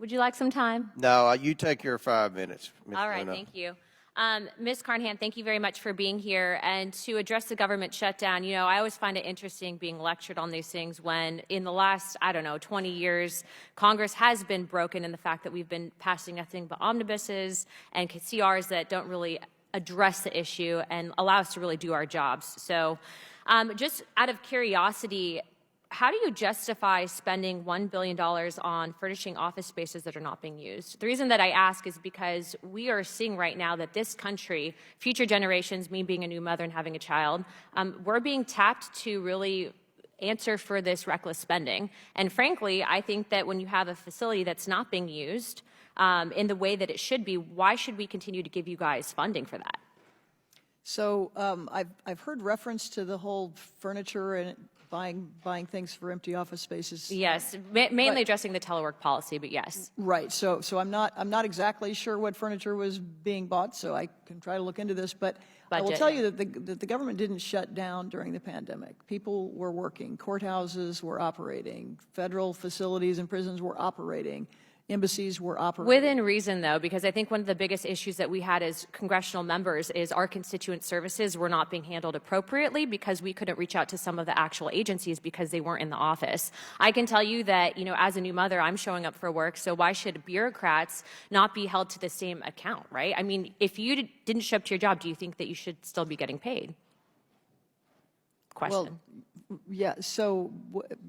Would you like some time? No, you take your 5 minutes, Ms. All right, Luna. thank you. Ms. Carnahan, thank you very much for being here. And to address the government shutdown, you know, I always find it interesting being lectured on these things when in the last, 20 years, Congress has been broken in the fact that we've been passing nothing but omnibuses and CRs that don't really address the issue and allow us to really do our jobs. So just out of curiosity, how do you justify spending $1 billion on furnishing office spaces that are not being used? The reason that I ask is because we are seeing right now that this country, future generations, me being a new mother and having a child, we're being tapped to really answer for this reckless spending. And frankly, I think that when you have a facility that's not being used in the way that it should be, why should we continue to give you guys funding for that? So I've heard reference to the whole furniture and buying things for empty office spaces. Yes, mainly addressing the telework policy, but yes. Right. So I'm not exactly sure what furniture was being bought, so I can try to look into this. But I will tell you that the government didn't shut down during the pandemic. People were working. Courthouses were operating. Federal facilities and prisons were operating. Embassies were operating. Within reason, though, because I think one of the biggest issues that we had as congressional members is our constituent services were not being handled appropriately because we couldn't reach out to some of the actual agencies because they weren't in the office. I can tell you that, you know, as a new mother, I'm showing up for work, so why should bureaucrats not be held to the same account, right? I mean, if you didn't show up to your job, do you think that you should still be getting paid? Question. Well, yeah, so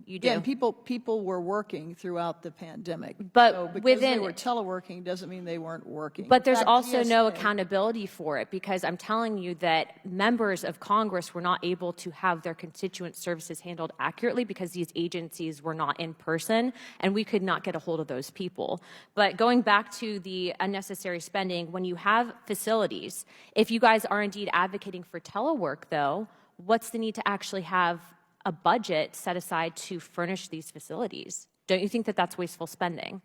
again, people were working throughout the pandemic. But so because they were teleworking doesn't mean they weren't working. But there's also no accountability for it because I'm telling you that members of Congress were not able to have their constituent services handled accurately because these agencies were not in person and we could not get a hold of those people. But going back to the unnecessary spending, when you have facilities, if you guys are indeed advocating for telework, though, what's the need to actually have a budget set aside to furnish these facilities? Don't you think that that's wasteful spending?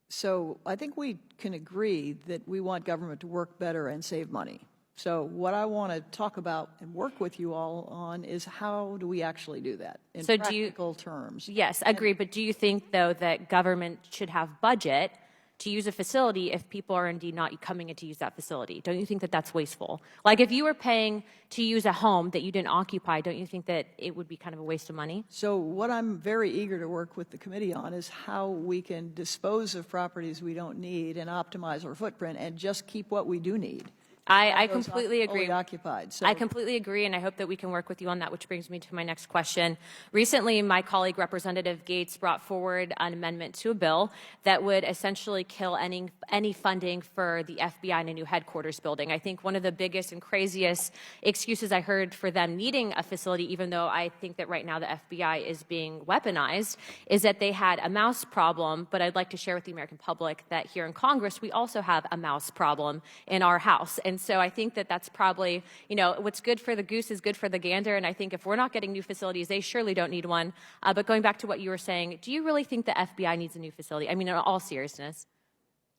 So I think we can agree that we want government to work better and save money. So what I want to talk about and work with you all on is how do we actually do that in practical terms? Yes, agree. But do you think, though, that government should have budget to use a facility if people are indeed not coming in to use that facility? Don't you think that that's wasteful? Like if you were paying to use a home that you didn't occupy, don't you think that it would be kind of a waste of money? So what I'm very eager to work with the committee on is how we can dispose of properties we don't need and optimize our footprint and just keep what we do need. I completely agree. Occupied. So. I completely agree, and I hope that we can work with you on that, which brings me to my next question. Recently, my colleague, Representative Gates, brought forward an amendment to a bill that would essentially kill any funding for the FBI in a new headquarters building. I think one of the biggest and craziest excuses I heard for them needing a facility, even though I think that right now the FBI is being weaponized, is that they had a mouse problem, but I'd like to share with the American public that here in Congress, we also have a mouse problem in our House. And so I think that that's probably, you know, what's good for the goose is good for the gander. And I think if we're not getting new facilities, they surely don't need one. But going back to what you were saying, do you really think the FBI needs a new facility? I mean, in all seriousness.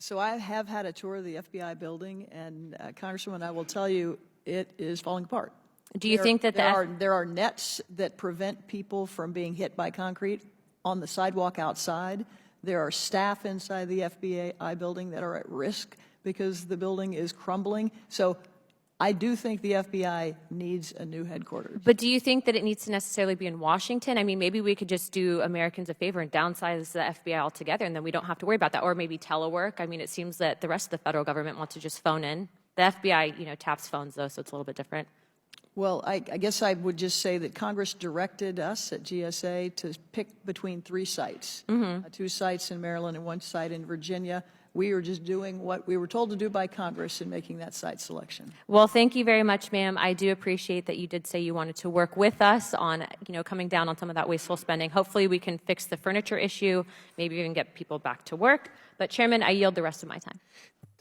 So I have had a tour of the FBI building, and Congresswoman, I will tell you, it is falling apart. Do you think that there are nets that prevent people from being hit by concrete on the sidewalk outside? There are staff inside the FBI building that are at risk because the building is crumbling. So I do think the FBI needs a new headquarters. But do you think that it needs to necessarily be in Washington? I mean, maybe we could just do Americans a favor and downsize the FBI altogether, and then we don't have to worry about that. Or maybe telework. I mean, it seems that the rest of the federal government wants to just phone in. The FBI, you know, taps phones, though, so it's a little bit different. Well, I guess I would just say that Congress directed us at GSA to pick between 3 sites, 2 sites in Maryland and 1 site in Virginia. We are just doing what we were told to do by Congress in making that site selection. Well, thank you very much, ma'am. I do appreciate that you did say you wanted to work with us on, you know, coming down on some of that wasteful spending. Hopefully we can fix the furniture issue, maybe even get people back to work. But Chairman, I yield the rest of my time.